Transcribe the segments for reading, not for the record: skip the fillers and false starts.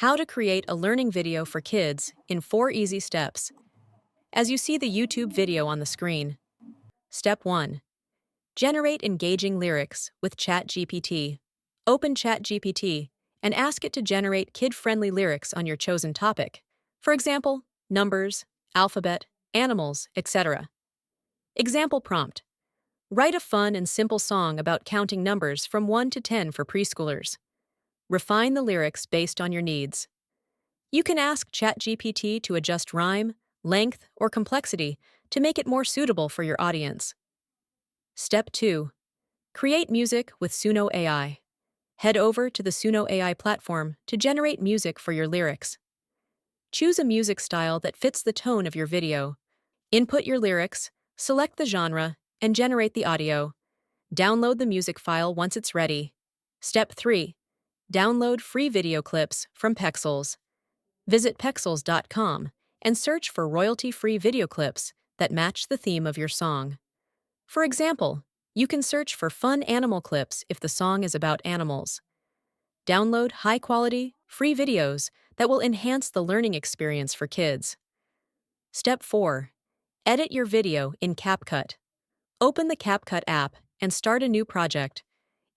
How to create a learning video for kids in 4 easy steps. As you see the YouTube video on the screen. Step 1. Generate engaging lyrics with ChatGPT. Open ChatGPT and ask it to generate kid-friendly lyrics on your chosen topic. For example, numbers, alphabet, animals, etc. Example prompt. Write a fun and simple song about counting numbers from 1 to 10 for preschoolers. Refine the lyrics based on your needs. You can ask ChatGPT to adjust rhyme, length, or complexity to make it more suitable for your audience. Step 2. Create music with SUNO AI. Head over to the SUNO AI platform to generate music for your lyrics. Choose a music style that fits the tone of your video. Input your lyrics, select the genre, and generate the audio. Download the music file once it's ready. Step 3. Download free video clips from Pexels. Visit pexels.com and search for royalty-free video clips that match the theme of your song. For example, you can search for fun animal clips if the song is about animals. Download high-quality, free videos that will enhance the learning experience for kids. Step 4. Edit your video in CapCut. Open the CapCut app and start a new project.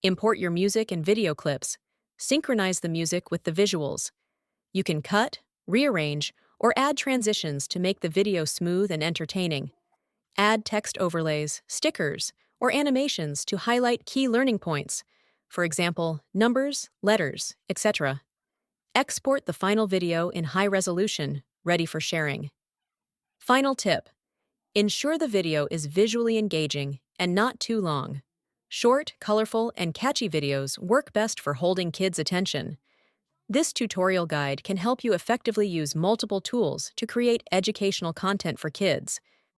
Import your music and video clips. Synchronize the music with the visuals. You can cut, rearrange, or add transitions to make the video smooth and entertaining. Add text overlays, stickers, or animations to highlight key learning points, for example, numbers, letters, etc. Export the final video in high resolution, ready for sharing. Final tip. Ensure the video is visually engaging and not too long. Short, colorful, and catchy videos work best for holding kids' attention. This tutorial guide can help you effectively use multiple tools to create educational content for kids.